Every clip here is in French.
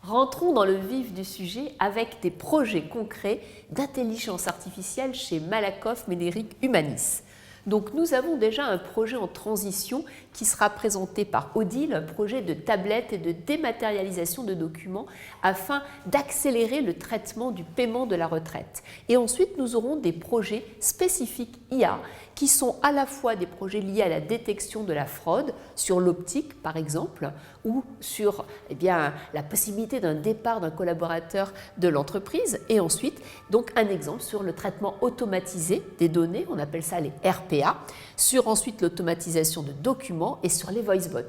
Rentrons dans le vif du sujet avec des projets concrets d'intelligence artificielle chez Malakoff Médéric Humanis. Donc nous avons déjà un projet en transition qui sera présenté par Odile, un projet de tablette et de dématérialisation de documents afin d'accélérer le traitement du paiement de la retraite. Et ensuite, nous aurons des projets spécifiques IA qui sont à la fois des projets liés à la détection de la fraude sur l'optique par exemple, ou sur la possibilité d'un départ d'un collaborateur de l'entreprise, et ensuite donc un exemple sur le traitement automatisé des données, on appelle ça les RPA, sur ensuite l'automatisation de documents et sur les voice bots.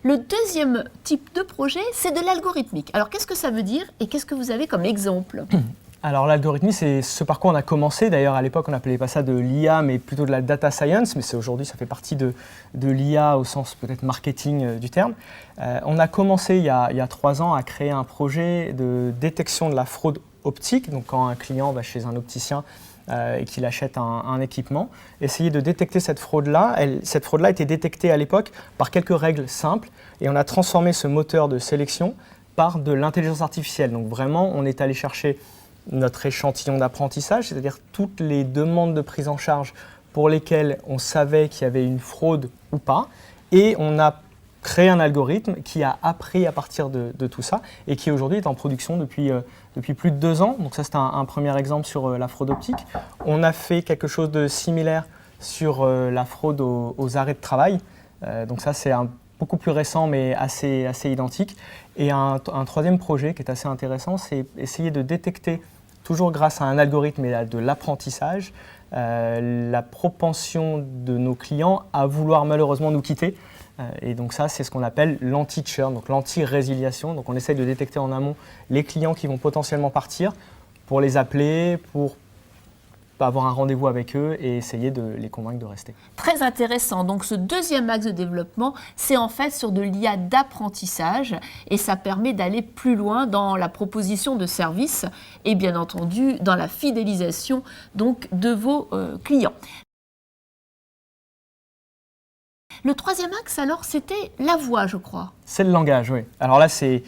Le deuxième type de projet, c'est de l'algorithmique. Alors, qu'est-ce que ça veut dire et qu'est-ce que vous avez comme exemple ? Alors, l'algorithmie, c'est ce par quoi on a commencé. D'ailleurs, à l'époque, on n'appelait pas ça de l'IA, mais plutôt de la data science. Mais aujourd'hui, ça fait partie de l'IA au sens peut-être marketing du terme. On a commencé il y a 3 ans à créer un projet de détection de la fraude optique. Donc, quand un client va chez un opticien, et qu'il achète un équipement, essayer de détecter cette fraude-là. Cette fraude-là a été détectée à l'époque par quelques règles simples et on a transformé ce moteur de sélection par de l'intelligence artificielle. Donc vraiment, on est allé chercher notre échantillon d'apprentissage, c'est-à-dire toutes les demandes de prise en charge pour lesquelles on savait qu'il y avait une fraude ou pas, et on a créé un algorithme qui a appris à partir de tout ça et qui aujourd'hui est en production depuis plus de 2 ans. Donc ça, c'est un premier exemple sur la fraude optique. On a fait quelque chose de similaire sur la fraude aux arrêts de travail. Donc ça, c'est beaucoup plus récent, mais assez identique. Et un troisième projet qui est assez intéressant, c'est essayer de détecter, toujours grâce à un algorithme et à de l'apprentissage, la propension de nos clients à vouloir malheureusement nous quitter. Et donc ça, c'est ce qu'on appelle l'anti-churn, donc l'anti-résiliation. Donc on essaye de détecter en amont les clients qui vont potentiellement partir pour les appeler, pour avoir un rendez-vous avec eux et essayer de les convaincre de rester. Très intéressant. Donc ce deuxième axe de développement, c'est en fait sur de l'IA d'apprentissage et ça permet d'aller plus loin dans la proposition de services et bien entendu dans la fidélisation donc, de vos clients. Le troisième axe, alors, c'était la voix, je crois. C'est le langage, oui. Alors là, c'est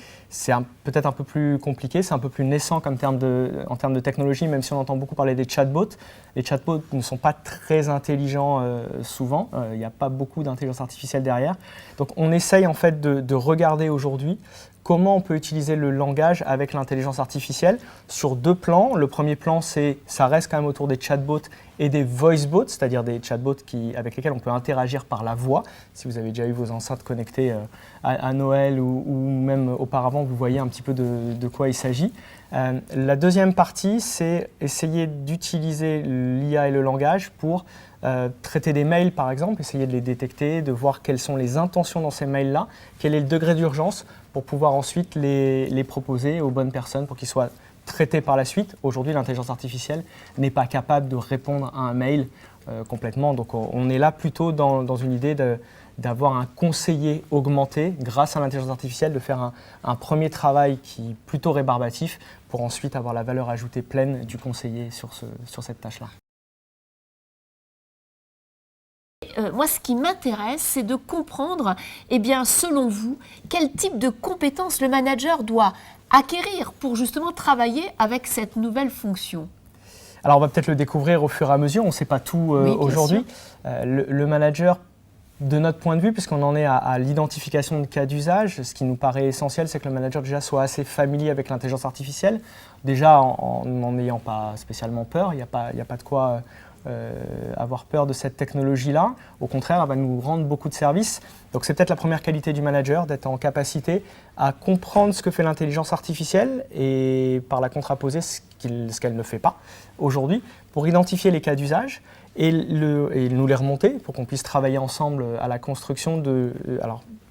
peut-être un peu plus compliqué, c'est un peu plus naissant en termes de technologie, même si on entend beaucoup parler des chatbots. Les chatbots ne sont pas très intelligents souvent, il n'y a pas beaucoup d'intelligence artificielle derrière. Donc on essaye en fait de regarder aujourd'hui comment on peut utiliser le langage avec l'intelligence artificielle sur 2 plans. Le premier plan, ça reste quand même autour des chatbots et des voice bots, c'est-à-dire des chatbots avec lesquels on peut interagir par la voix. Si vous avez déjà eu vos enceintes connectées à Noël ou même auparavant, vous voyez un petit peu de quoi il s'agit. La deuxième partie, c'est essayer d'utiliser l'IA et le langage pour traiter des mails, par exemple, essayer de les détecter, de voir quelles sont les intentions dans ces mails-là, quel est le degré d'urgence pour pouvoir ensuite les proposer aux bonnes personnes pour qu'ils soient traités par la suite. Aujourd'hui, l'intelligence artificielle n'est pas capable de répondre à un mail complètement. Donc on est là plutôt dans une idée d'avoir un conseiller augmenté grâce à l'intelligence artificielle, de faire un premier travail qui est plutôt rébarbatif pour ensuite avoir la valeur ajoutée pleine du conseiller sur cette tâche-là. Moi, ce qui m'intéresse, c'est de comprendre, selon vous, quel type de compétences le manager doit acquérir pour justement travailler avec cette nouvelle fonction. Alors, on va peut-être le découvrir au fur et à mesure, on ne sait pas tout aujourd'hui. Le manager, de notre point de vue, puisqu'on en est à l'identification de cas d'usage, ce qui nous paraît essentiel, c'est que le manager déjà soit assez familier avec l'intelligence artificielle, déjà en n'ayant pas spécialement peur, il n'y a pas de quoi avoir peur de cette technologie-là. Au contraire, elle va nous rendre beaucoup de services. Donc c'est peut-être la première qualité du manager, d'être en capacité à comprendre ce que fait l'intelligence artificielle et par la contraposer ce qu'elle ne fait pas aujourd'hui, pour identifier les cas d'usage et nous les remonter pour qu'on puisse travailler ensemble à la construction de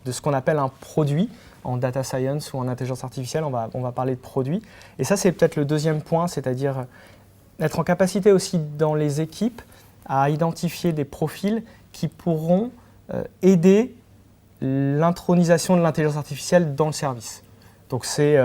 ce qu'on appelle un produit. En data science ou en intelligence artificielle, on va parler de produit. Et ça, c'est peut-être le deuxième point, c'est-à-dire être en capacité aussi dans les équipes à identifier des profils qui pourront aider l'intronisation de l'intelligence artificielle dans le service. Donc c'est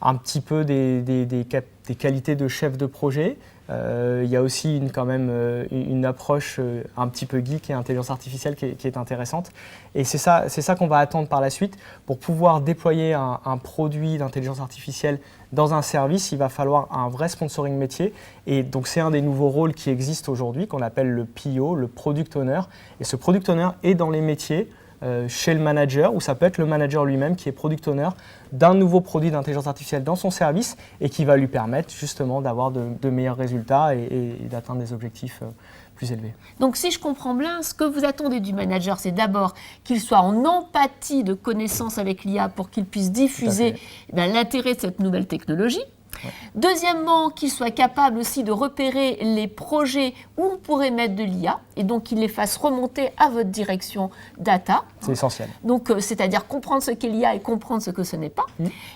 un petit peu des qualités de chef de projet, Il y a aussi quand même une approche un petit peu geek et intelligence artificielle qui est intéressante. Et c'est ça qu'on va attendre par la suite. Pour pouvoir déployer un produit d'intelligence artificielle dans un service, il va falloir un vrai sponsoring métier. Et donc c'est un des nouveaux rôles qui existent aujourd'hui, qu'on appelle le PO, le Product Owner. Et ce Product Owner est dans les métiers, chez le manager, ou ça peut être le manager lui-même qui est Product Owner d'un nouveau produit d'intelligence artificielle dans son service et qui va lui permettre justement d'avoir de meilleurs résultats et d'atteindre des objectifs plus élevés. Donc si je comprends bien, ce que vous attendez du manager, c'est d'abord qu'il soit en empathie de connaissance avec l'IA pour qu'il puisse diffuser l'intérêt de cette nouvelle technologie. Ouais. Deuxièmement, qu'il soit capable aussi de repérer les projets où on pourrait mettre de l'IA et donc qu'il les fasse remonter à votre direction data. C'est essentiel. Donc, c'est-à-dire comprendre ce qu'est l'IA et comprendre ce que ce n'est pas.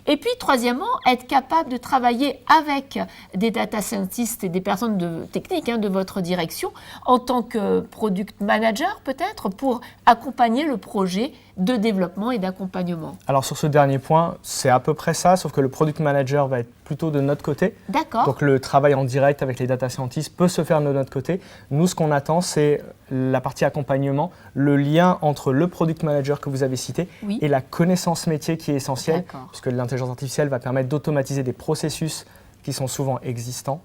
Et puis, troisièmement, être capable de travailler avec des data scientists et des personnes techniques de votre direction en tant que product manager peut-être pour accompagner le projet de développement et d'accompagnement. Alors sur ce dernier point, c'est à peu près ça, sauf que le product manager va être plutôt de notre côté. D'accord. Donc le travail en direct avec les data scientists peut se faire de notre côté. Nous, ce qu'on attend, c'est la partie accompagnement, le lien entre le product manager que vous avez cité et la connaissance métier qui est essentielle, puisque l'intelligence artificielle va permettre d'automatiser des processus qui sont souvent existants.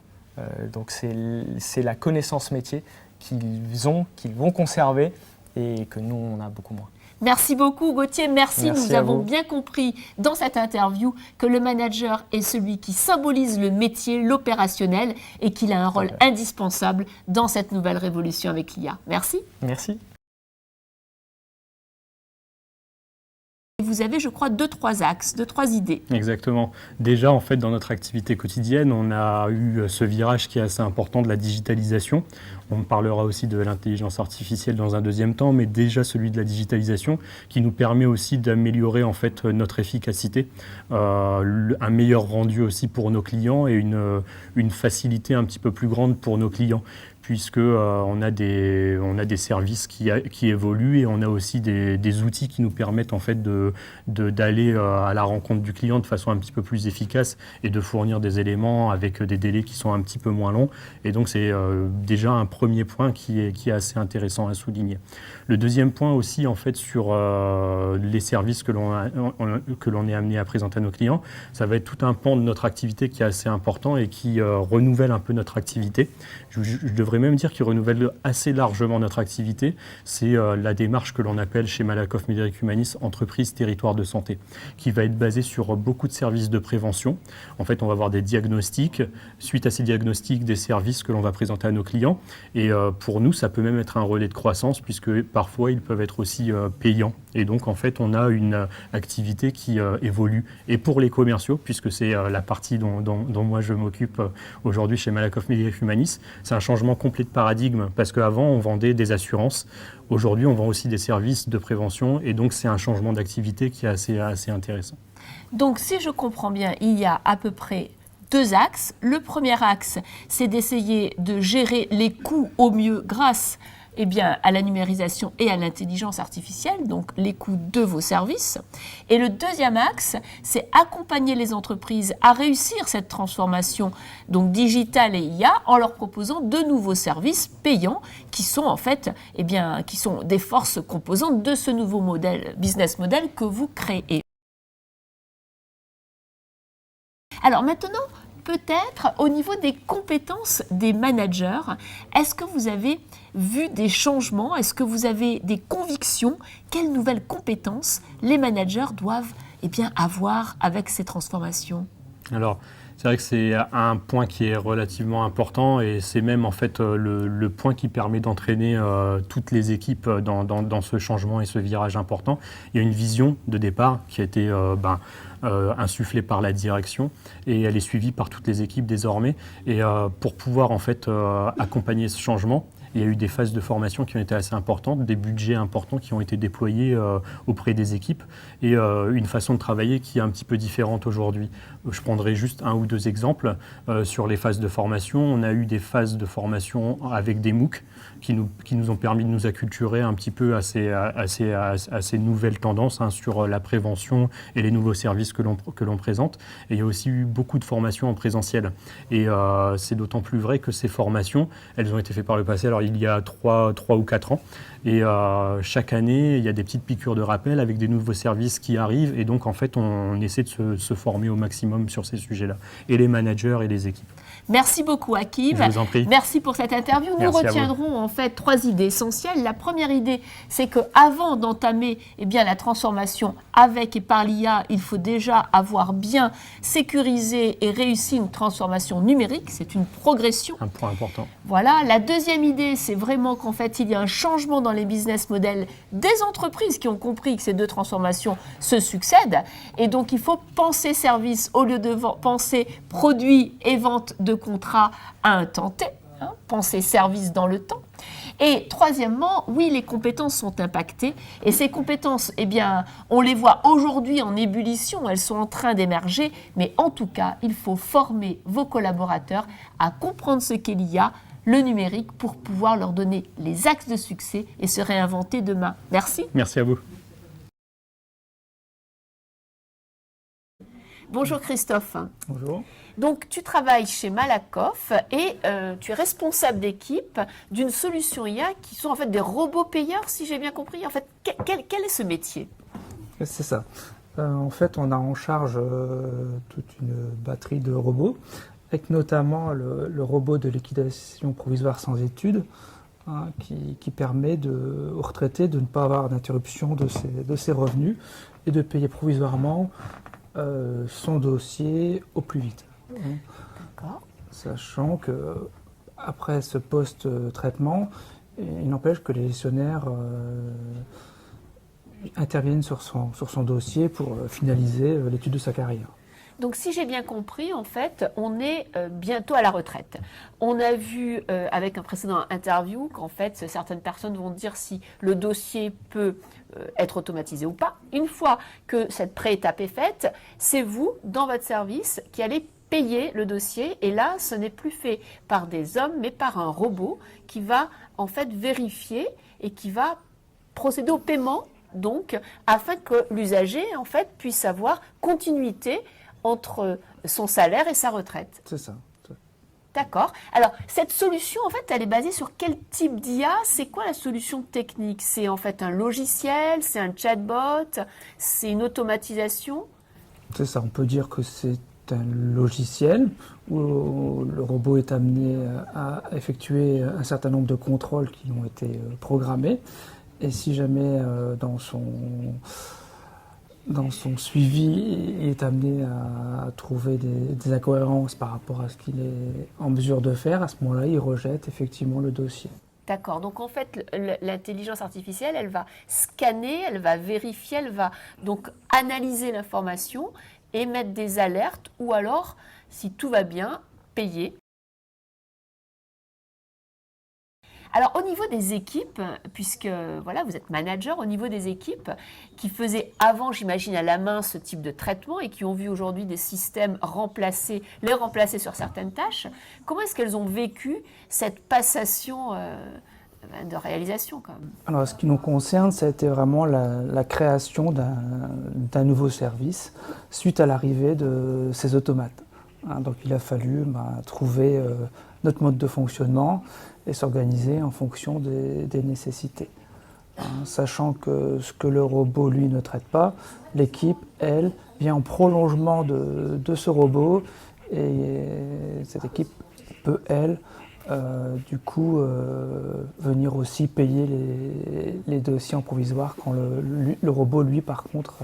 Donc c'est la connaissance métier qu'ils vont conserver et que nous, on a beaucoup moins. Merci beaucoup Gauthier, merci. Nous avons bien compris dans cette interview que le manager est celui qui symbolise le métier, l'opérationnel et qu'il a un rôle indispensable dans cette nouvelle révolution avec l'IA. Merci. Merci. Vous avez, je crois, 2-3 axes, 2-3 idées. Exactement. Déjà, en fait, dans notre activité quotidienne, on a eu ce virage qui est assez important de la digitalisation. On parlera aussi de l'intelligence artificielle dans un deuxième temps, mais déjà celui de la digitalisation qui nous permet aussi d'améliorer en fait notre efficacité, un meilleur rendu aussi pour nos clients et une facilité un petit peu plus grande pour nos clients, puisque on a des services qui évoluent et on a aussi des outils qui nous permettent en fait d'aller à la rencontre du client de façon un petit peu plus efficace et de fournir des éléments avec des délais qui sont un petit peu moins longs. Et donc c'est déjà un premier point qui est assez intéressant à souligner. Le deuxième point aussi en fait sur les services que l'on est amené à présenter à nos clients, ça va être tout un pan de notre activité qui est assez important et qui renouvelle un peu notre activité. Je devrais même dire qu'il renouvelle assez largement notre activité. C'est la démarche que l'on appelle chez Malakoff Médéric Humanis entreprise territoire de santé, qui va être basée sur beaucoup de services de prévention. En fait, on va avoir des diagnostics. Suite à ces diagnostics, des services que l'on va présenter à nos clients. Et pour nous, ça peut même être un relais de croissance, puisque parfois, ils peuvent être aussi payants. Et donc, en fait, on a une activité qui évolue. Et pour les commerciaux, puisque c'est la partie dont moi je m'occupe aujourd'hui chez Malakoff Médéric Humanis, c'est un changement complet de paradigme, parce qu'avant, on vendait des assurances. Aujourd'hui, on vend aussi des services de prévention. Et donc, c'est un changement d'activité qui est assez intéressant. Donc, si je comprends bien, il y a à peu près 2 axes. Le premier axe, c'est d'essayer de gérer les coûts au mieux grâce à la numérisation et à l'intelligence artificielle, donc les coûts de vos services. Et le deuxième axe, c'est accompagner les entreprises à réussir cette transformation donc digitale et IA en leur proposant de nouveaux services payants qui sont en fait qui sont des forces composantes de ce nouveau business model que vous créez. Alors maintenant, peut-être au niveau des compétences des managers, est-ce que vous avez vu des changements? Est-ce que vous avez des convictions? Quelles nouvelles compétences les managers doivent avoir avec ces transformations? Alors, c'est vrai que c'est un point qui est relativement important et c'est même en fait le point qui permet d'entraîner toutes les équipes dans ce changement et ce virage important. Il y a une vision de départ qui a été insufflée par la direction et elle est suivie par toutes les équipes désormais. Et pour pouvoir en fait accompagner ce changement, il y a eu des phases de formation qui ont été assez importantes, des budgets importants qui ont été déployés auprès des équipes et une façon de travailler qui est un petit peu différente aujourd'hui. Je prendrai juste 1 ou 2 exemples sur les phases de formation. On a eu des phases de formation avec des MOOC nous ont permis de nous acculturer un petit peu à ces nouvelles tendances sur la prévention et les nouveaux services que l'on présente. Et il y a aussi eu beaucoup de formations en présentiel. Et c'est d'autant plus vrai que ces formations, elles ont été faites par le passé, alors il y a 3 ou 4 ans. Et chaque année, il y a des petites piqûres de rappel avec des nouveaux services qui arrivent. Et donc, en fait, on essaie de se former au maximum sur ces sujets-là. Et les managers et les équipes. Merci beaucoup, Hakim. Je vous en prie. Merci pour cette interview. Nous retiendrons en fait 3 idées essentielles. La première idée, c'est qu'avant d'entamer la transformation avec et par l'IA, il faut déjà avoir bien sécurisé et réussi une transformation numérique. C'est une progression. Un point important. Voilà. La deuxième idée, c'est vraiment qu'en fait, il y a un changement dans les business models des entreprises qui ont compris que ces 2 transformations se succèdent. Et donc, il faut penser service au lieu de penser produit et vente de contrat à un temps T, penser service dans le temps. Et troisièmement, oui, les compétences sont impactées et ces compétences, on les voit aujourd'hui en ébullition, elles sont en train d'émerger, mais en tout cas, il faut former vos collaborateurs à comprendre ce qu'est l'IA, le numérique, pour pouvoir leur donner les axes de succès et se réinventer demain. Merci. Merci à vous. Bonjour Christophe. Bonjour. Donc tu travailles chez Malakoff et tu es responsable d'équipe d'une solution IA qui sont en fait des robots payeurs, si j'ai bien compris. En fait, quel est ce métier? C'est ça. En fait, on a en charge toute une batterie de robots, avec notamment le robot de liquidation provisoire sans études, qui permet aux retraités de ne pas avoir d'interruption de ses revenus et de payer provisoirement son dossier au plus vite. D'accord. Sachant que après ce post-traitement, il n'empêche que les gestionnaires interviennent sur son dossier pour finaliser l'étude de sa carrière. Donc si j'ai bien compris, en fait, on est bientôt à la retraite. On a vu avec un précédent interview qu'en fait, certaines personnes vont dire si le dossier peut être automatisé ou pas. Une fois que cette pré-étape est faite, c'est vous, dans votre service, qui allez payer le dossier. Et là, ce n'est plus fait par des hommes, mais par un robot qui va en fait vérifier et qui va procéder au paiement, donc, afin que l'usager en fait puisse avoir continuité entre son salaire et sa retraite. C'est ça. D'accord. Alors, cette solution, en fait, elle est basée sur quel type d'IA? C'est quoi la solution technique? C'est en fait un logiciel? C'est un chatbot? C'est une automatisation? C'est ça. On peut dire que c'est un logiciel où le robot est amené à effectuer un certain nombre de contrôles qui ont été programmés. Et si jamais dans son suivi, il est amené à trouver des incohérences par rapport à ce qu'il est en mesure de faire, à ce moment-là, il rejette effectivement le dossier. D'accord. Donc, en fait, l'intelligence artificielle, elle va scanner, elle va vérifier, elle va donc analyser l'information et mettre des alertes ou alors, si tout va bien, payer. Alors, au niveau des équipes, puisque voilà, vous êtes manager, au niveau des équipes qui faisaient avant, j'imagine, à la main ce type de traitement et qui ont vu aujourd'hui des systèmes les remplacer sur certaines tâches, comment est-ce qu'elles ont vécu cette passation de réalisation quand même? Alors, ce qui nous concerne, ça a été vraiment la création d'un nouveau service suite à l'arrivée de ces automates. Donc, il a fallu trouver notre mode de fonctionnement et s'organiser en fonction des nécessités. Sachant que ce que le robot, lui, ne traite pas, l'équipe, elle, vient en prolongement de ce robot et cette équipe peut, elle, venir aussi payer les dossiers en provisoire quand le robot, lui, par contre,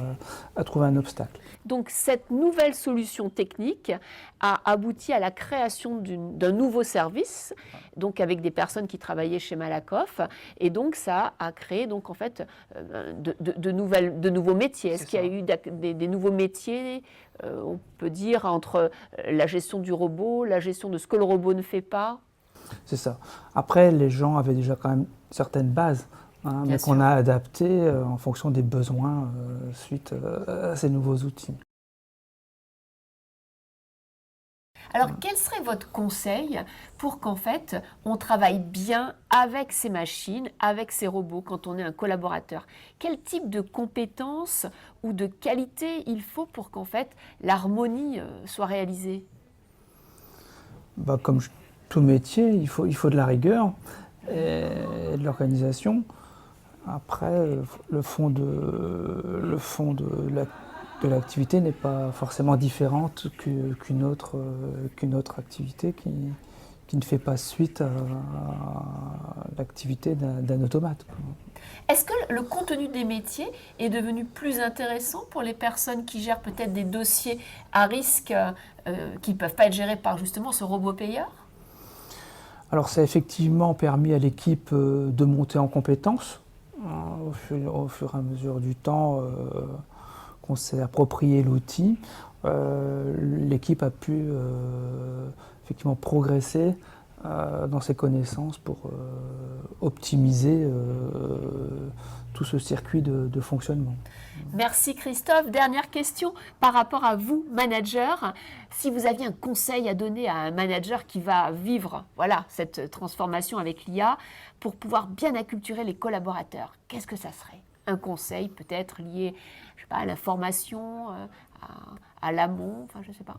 a trouvé un obstacle. Donc cette nouvelle solution technique a abouti à la création d'un nouveau service, donc avec des personnes qui travaillaient chez Malakoff, et donc ça a créé donc en fait de nouveaux métiers. Est-ce qu'il y a eu des nouveaux métiers, on peut dire, entre la gestion du robot, la gestion de ce que le robot ne fait pas? C'est ça. Après, les gens avaient déjà quand même certaines bases, mais qu'on a adaptées en fonction des besoins suite à ces nouveaux outils. Alors, quel serait votre conseil pour qu'en fait, on travaille bien avec ces machines, avec ces robots, quand on est un collaborateur? Quel type de compétences ou de qualités il faut pour qu'en fait, l'harmonie soit réalisée? Comme tout métier, il faut de la rigueur et de l'organisation. Après, le fond de l'activité n'est pas forcément différente qu'une autre activité qui ne fait pas suite à l'activité d'un automate. Est-ce que le contenu des métiers est devenu plus intéressant pour les personnes qui gèrent peut-être des dossiers à risque qui ne peuvent pas être gérés par justement ce robot payeur? Alors ça a effectivement permis à l'équipe de monter en compétences au fur et à mesure du temps qu'on s'est approprié l'outil. L'équipe a pu effectivement progresser dans ses connaissances pour optimiser tout ce circuit de fonctionnement. Merci Christophe. Dernière question par rapport à vous, manager. Si vous aviez un conseil à donner à un manager qui va vivre cette transformation avec l'IA pour pouvoir bien acculturer les collaborateurs, qu'est-ce que ça serait? Un conseil peut-être lié, je sais pas, à la formation, à l'amont, je ne sais pas.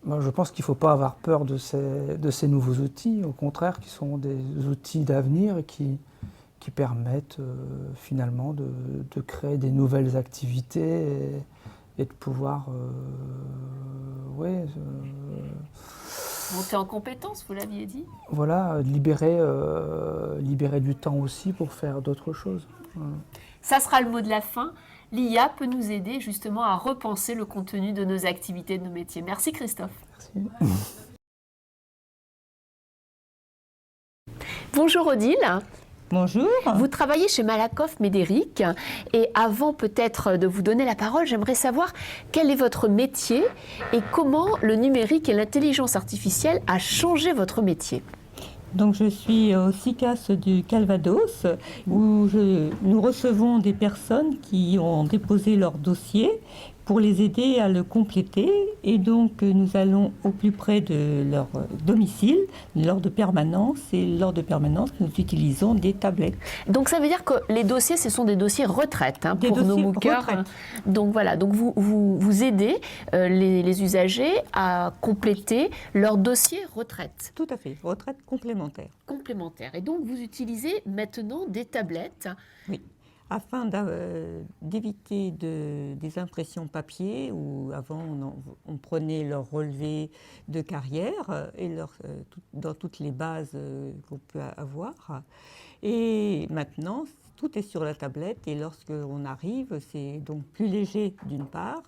Moi, je pense qu'il ne faut pas avoir peur de ces nouveaux outils, au contraire, qui sont des outils d'avenir et qui permettent finalement de créer des nouvelles activités et de pouvoir monter en compétence, vous l'aviez dit. Voilà, libérer du temps aussi pour faire d'autres choses. Ça sera le mot de la fin. L'IA peut nous aider justement à repenser le contenu de nos activités, de nos métiers. Merci Christophe. Merci. Bonjour Odile. Bonjour. Vous travaillez chez Malakoff Médéric et avant peut-être de vous donner la parole, j'aimerais savoir quel est votre métier et comment le numérique et l'intelligence artificielle a changé votre métier. Donc je suis au CICAS du Calvados où nous recevons des personnes qui ont déposé leur dossier pour les aider à le compléter. Et donc nous allons au plus près de leur domicile lors de permanence. Et lors de permanence, nous utilisons des tablettes. Donc ça veut dire que les dossiers, ce sont des dossiers retraite pour nos mookers. Donc voilà, donc vous aidez les usagers à compléter leur dossier retraite. Tout à fait, retraite complémentaire. Complémentaire. Et donc vous utilisez maintenant des tablettes. Oui. Afin d'éviter des impressions papier où avant on prenait leur relevé de carrière et dans toutes les bases qu'on peut avoir. Et maintenant, tout est sur la tablette et lorsque on arrive, c'est donc plus léger d'une part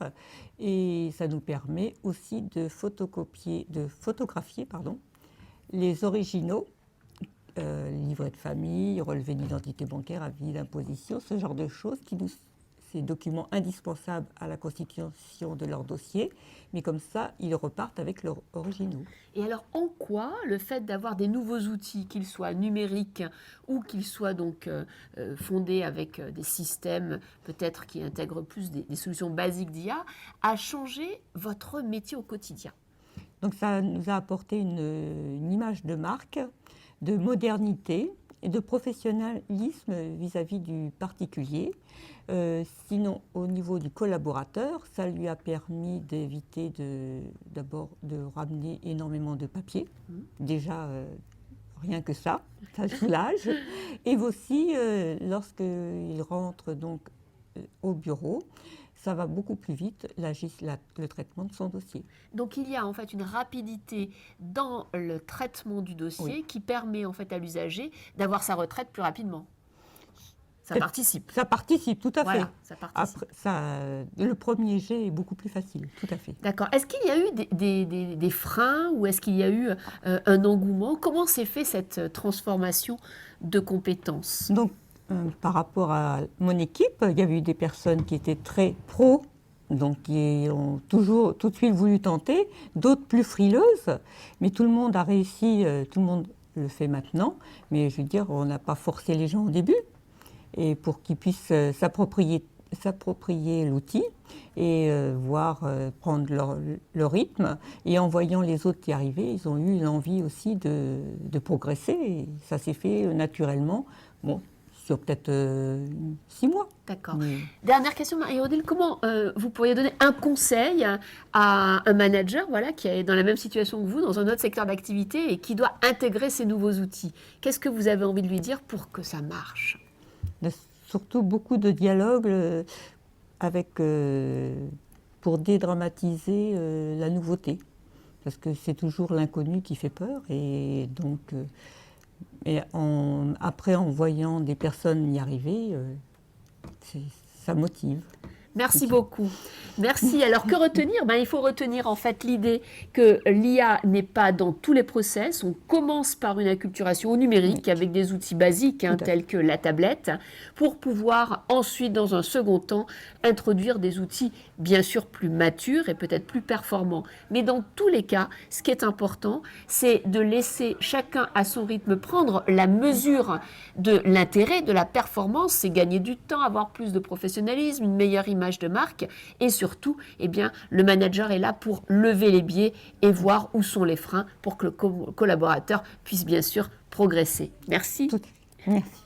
et ça nous permet aussi de photographier les originaux. Livret de famille, relevé d'identité bancaire, avis d'imposition, ce genre de choses, ces documents indispensables à la constitution de leur dossier, mais comme ça, ils repartent avec leurs originaux. Et alors, en quoi le fait d'avoir des nouveaux outils, qu'ils soient numériques ou qu'ils soient donc fondés avec des systèmes peut-être qui intègrent plus des solutions basiques d'IA, a changé votre métier au quotidien? Donc ça nous a apporté une image de marque, de modernité et de professionnalisme vis-à-vis du particulier. Sinon, au niveau du collaborateur, ça lui a permis d'éviter d'abord de ramener énormément de papier. Déjà, rien que ça soulage. Et aussi, lorsqu'il rentre donc au bureau, ça va beaucoup plus vite, le traitement de son dossier. Donc il y a en fait une rapidité dans le traitement du dossier qui permet en fait à l'usager d'avoir sa retraite plus rapidement. Ça participe. Ça participe, tout à fait. Ça participe. Après, le premier jet est beaucoup plus facile, tout à fait. D'accord. Est-ce qu'il y a eu des freins ou est-ce qu'il y a eu un engouement? Comment s'est fait cette transformation de compétences? Donc, par rapport à mon équipe, il y avait eu des personnes qui étaient très pros, donc qui ont toujours tout de suite voulu tenter, d'autres plus frileuses, mais tout le monde a réussi, tout le monde le fait maintenant, mais je veux dire, on n'a pas forcé les gens au début, et pour qu'ils puissent s'approprier s'approprier l'outil et prendre leur rythme. Et en voyant les autres y arriver, ils ont eu l'envie aussi de progresser. Et ça s'est fait naturellement, sur peut-être 6 mois. D'accord. Dernière question, Marie-Odile, comment vous pourriez donner un conseil à un manager qui est dans la même situation que vous, dans un autre secteur d'activité et qui doit intégrer ces nouveaux outils? Qu'est-ce que vous avez envie de lui dire pour que ça marche? Surtout beaucoup de dialogue pour dédramatiser la nouveauté. Parce que c'est toujours l'inconnu qui fait peur. Et donc, après, en voyant des personnes y arriver, ça motive. Merci beaucoup. Merci. Alors, que retenir? Il faut retenir en fait l'idée que l'IA n'est pas dans tous les process. On commence par une acculturation au numérique avec des outils basiques tels que la tablette pour pouvoir ensuite, dans un second temps, introduire des outils bien sûr plus matures et peut-être plus performants. Mais dans tous les cas, ce qui est important, c'est de laisser chacun à son rythme prendre la mesure de l'intérêt, de la performance. C'est gagner du temps, avoir plus de professionnalisme, une meilleure image de marque et surtout, le manager est là pour lever les biais et voir où sont les freins pour que le collaborateur puisse bien sûr progresser. Merci. Merci.